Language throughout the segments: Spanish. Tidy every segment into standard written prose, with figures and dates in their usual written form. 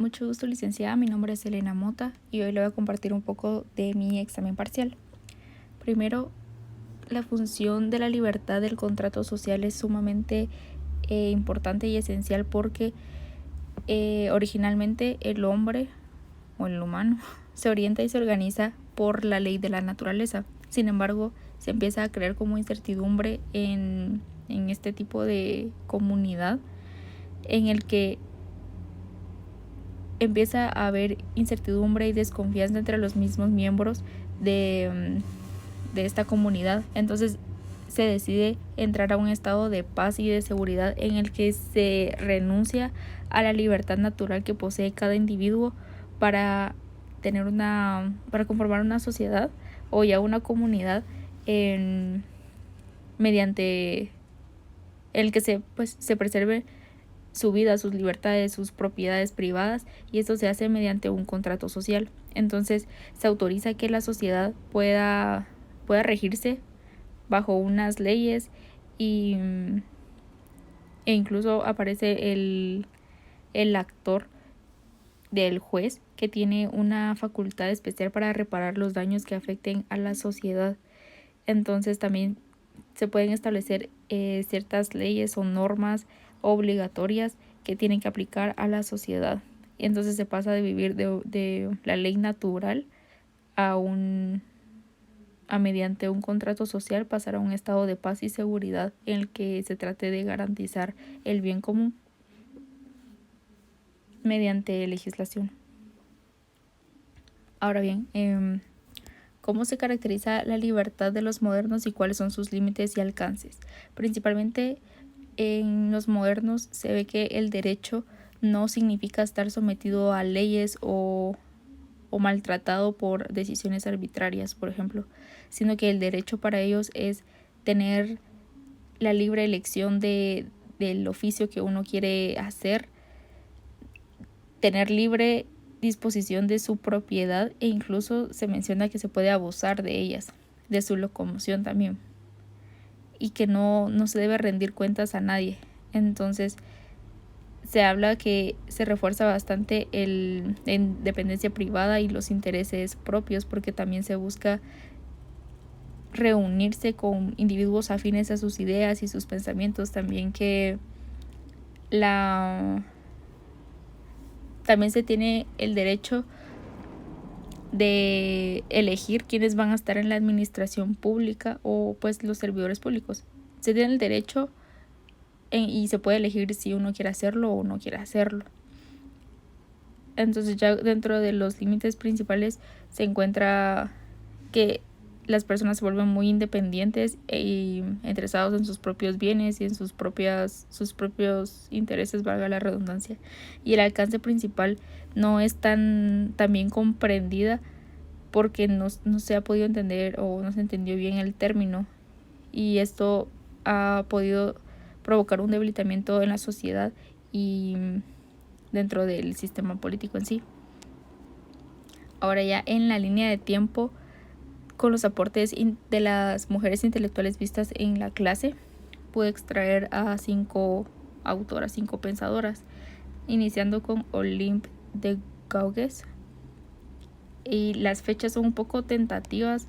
Mucho gusto, licenciada. Mi nombre es Elena Mota y hoy le voy a compartir un poco de mi examen parcial. Primero, la función de la libertad del contrato social es sumamente importante y esencial porque originalmente el hombre o el humano se orienta y se organiza por la ley de la naturaleza. Sin embargo, se empieza a crear como incertidumbre en este tipo de comunidad en el que empieza a haber incertidumbre y desconfianza entre los mismos miembros de esta comunidad. Entonces se decide entrar a un estado de paz y de seguridad en el que se renuncia a la libertad natural que posee cada individuo para conformar una sociedad o ya una comunidad mediante el que se preserve su vida, sus libertades, sus propiedades privadas, y esto se hace mediante un contrato social. Entonces se autoriza que la sociedad pueda regirse bajo unas leyes e incluso aparece el actor del juez que tiene una facultad especial para reparar los daños que afecten a la sociedad. Entonces también se pueden establecer ciertas leyes o normas obligatorias que tienen que aplicar a la sociedad. Entonces se pasa de vivir de la ley natural a mediante un contrato social pasar a un estado de paz y seguridad en el que se trate de garantizar el bien común mediante legislación. Ahora bien, ¿cómo se caracteriza la libertad de los modernos y cuáles son sus límites y alcances? Principalmente en los modernos se ve que el derecho no significa estar sometido a leyes o maltratado por decisiones arbitrarias, por ejemplo, sino que el derecho para ellos es tener la libre elección del oficio que uno quiere hacer, tener libre disposición de su propiedad e incluso se menciona que se puede abusar de ellas, de su locomoción también, y que no se debe rendir cuentas a nadie. Entonces se habla que se refuerza bastante la independencia privada y los intereses propios, porque también se busca reunirse con individuos afines a sus ideas y sus pensamientos. También que también se tiene el derecho de elegir quiénes van a estar en la administración pública o pues los servidores públicos. Se tiene el derecho y se puede elegir si uno quiere hacerlo o no quiere hacerlo. Entonces ya dentro de los límites principales se encuentra que las personas se vuelven muy independientes e interesados en sus propios bienes y en sus propios intereses, valga la redundancia. Y el alcance principal no es tan bien comprendida porque no se ha podido entender o no se entendió bien el término, y esto ha podido provocar un debilitamiento en la sociedad y dentro del sistema político en sí. Ahora ya en la línea de tiempo, con los aportes de las mujeres intelectuales vistas en la clase, pude extraer a 5 autoras, 5 pensadoras, iniciando con Olympe de Gouges. Y las fechas son un poco tentativas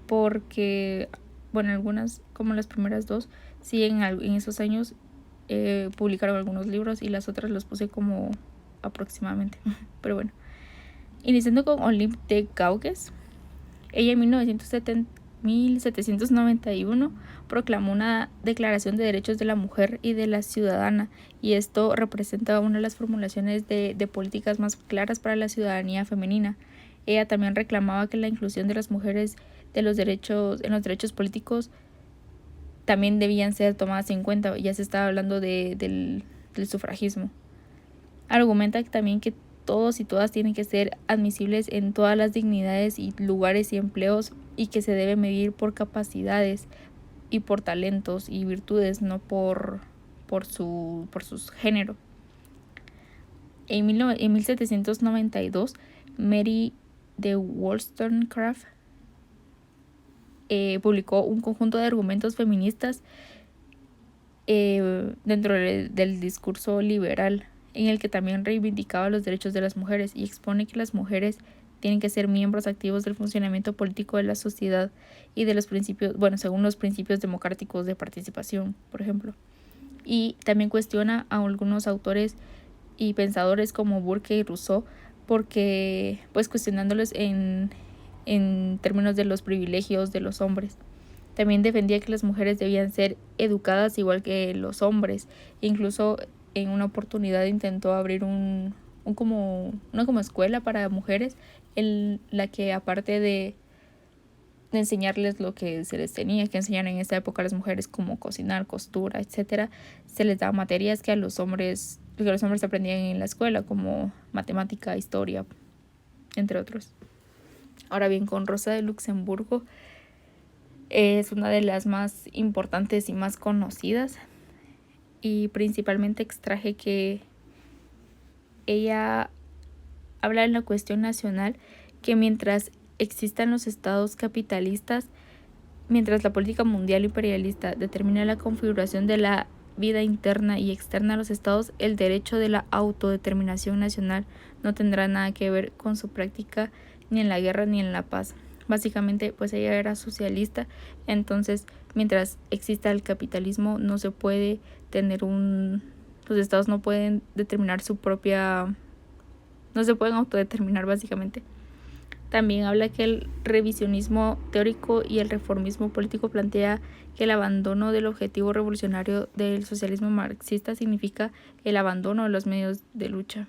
porque, bueno, algunas, como las primeras dos, sí en esos años publicaron algunos libros y las otras los puse como aproximadamente. Pero bueno, iniciando con Olympe de Gouges, ella en 1791 proclamó una Declaración de Derechos de la Mujer y de la Ciudadana, y esto representa una de las formulaciones de políticas más claras para la ciudadanía femenina. Ella también reclamaba que la inclusión de las mujeres en los derechos políticos también debían ser tomadas en cuenta. Ya se estaba hablando del sufragismo. Argumenta también que todos y todas tienen que ser admisibles en todas las dignidades y lugares y empleos, y que se debe medir por capacidades y por talentos y virtudes, no por su género. En 1792, Mary de Wollstonecraft publicó un conjunto de argumentos feministas dentro del discurso liberal, en el que también reivindicaba los derechos de las mujeres y expone que las mujeres tienen que ser miembros activos del funcionamiento político de la sociedad y de los principios, según los principios democráticos de participación, por ejemplo. Y también cuestiona a algunos autores y pensadores como Burke y Rousseau, porque pues cuestionándolos en términos de los privilegios de los hombres. También defendía que las mujeres debían ser educadas igual que los hombres. Incluso en una oportunidad intentó abrir una como escuela para mujeres en la que, aparte de enseñarles lo que se les tenía que enseñar en esta época a las mujeres, como cocinar, costura, etcétera, se les daba materias que los hombres aprendían en la escuela, como matemática, historia, entre otros. Ahora bien, con Rosa de Luxemburgo es una de las más importantes y más conocidas, y principalmente extraje que ella habla en la cuestión nacional que mientras existan los estados capitalistas, mientras la política mundial imperialista determina la configuración de la vida interna y externa a los estados, el derecho de la autodeterminación nacional no tendrá nada que ver con su práctica ni en la guerra ni en la paz. Básicamente, pues ella era socialista, entonces mientras exista el capitalismo no se puede tener los estados no pueden determinar no se pueden autodeterminar básicamente. También habla que el revisionismo teórico y el reformismo político plantea que el abandono del objetivo revolucionario del socialismo marxista significa el abandono de los medios de lucha.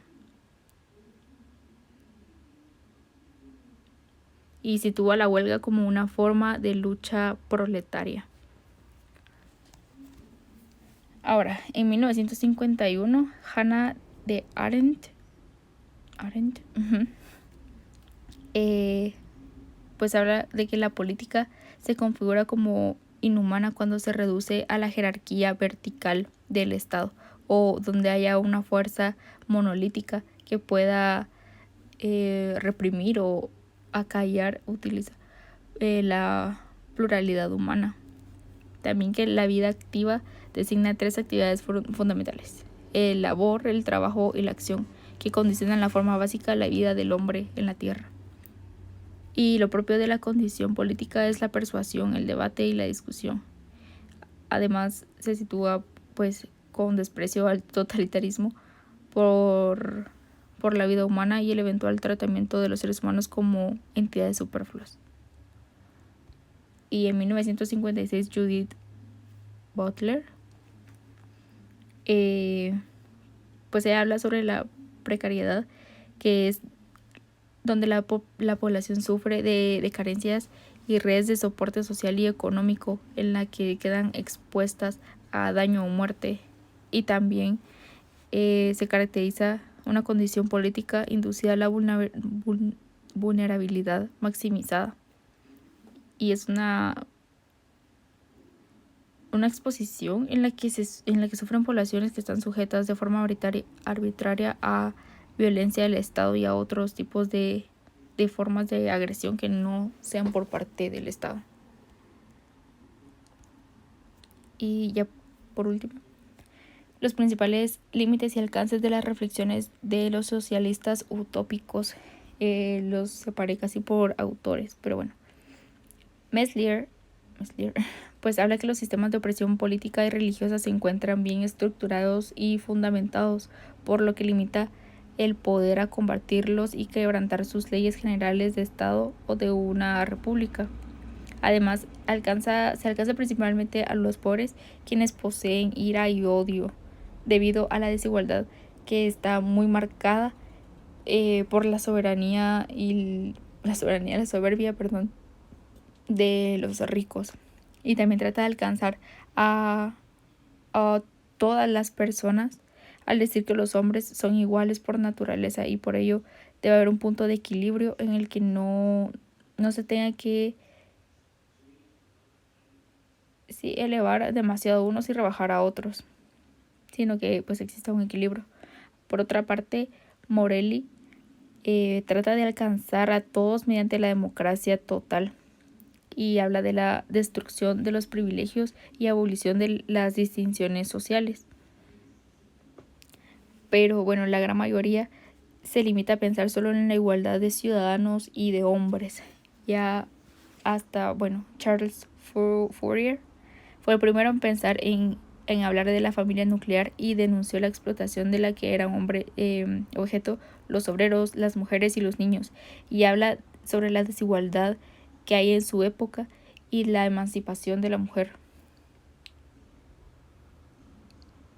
Y sitúa la huelga como una forma de lucha proletaria. Ahora, en 1951, Hannah de Arendt pues habla de que la política se configura como inhumana cuando se reduce a la jerarquía vertical del Estado, o donde haya una fuerza monolítica que pueda reprimir o acallar, utiliza la pluralidad humana. También que la vida activa designa 3 actividades fundamentales: el labor, el trabajo y la acción, que condicionan la forma básica de la vida del hombre en la tierra. Y lo propio de la condición política es la persuasión, el debate y la discusión. Además, se sitúa pues con desprecio al totalitarismo por la vida humana y el eventual tratamiento de los seres humanos como entidades superfluas. Y en 1956, Judith Butler pues ella habla sobre la precariedad, que es donde la población sufre de carencias y redes de soporte social y económico en la que quedan expuestas a daño o muerte. Y también se caracteriza una condición política inducida a la vulnerabilidad maximizada. Y es una exposición en la que sufren poblaciones que están sujetas de forma arbitraria a violencia del Estado y a otros tipos de formas de agresión que no sean por parte del Estado. Y ya por último, los principales límites y alcances de las reflexiones de los socialistas utópicos. Los separé casi por autores, pero bueno. Meslier pues habla que los sistemas de opresión política y religiosa se encuentran bien estructurados y fundamentados, por lo que limita el poder a combatirlos y quebrantar sus leyes generales de Estado o de una república. Además, se alcanza principalmente a los pobres, quienes poseen ira y odio debido a la desigualdad que está muy marcada por la soberbia, de los ricos. Y también trata de alcanzar a todas las personas al decir que los hombres son iguales por naturaleza, y por ello debe haber un punto de equilibrio en el que no se tenga que elevar demasiado a unos y rebajar a otros, sino que pues exista un equilibrio. Por otra parte, Morelli trata de alcanzar a todos mediante la democracia total, y habla de la destrucción de los privilegios y abolición de las distinciones sociales. pero bueno, la gran mayoría se limita a pensar solo en la igualdad de ciudadanos y de hombres. Ya hasta, bueno, Charles Fourier fue el primero en pensar en hablar de la familia nuclear y denunció la explotación de la que eran objeto los obreros, las mujeres y los niños, y habla sobre la desigualdad que hay en su época y la emancipación de la mujer.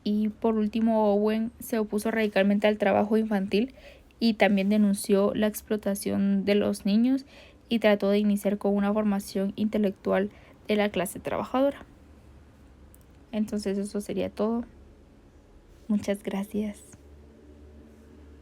Y por último, Owen se opuso radicalmente al trabajo infantil y también denunció la explotación de los niños y trató de iniciar con una formación intelectual de la clase trabajadora. Entonces eso sería todo. Muchas gracias.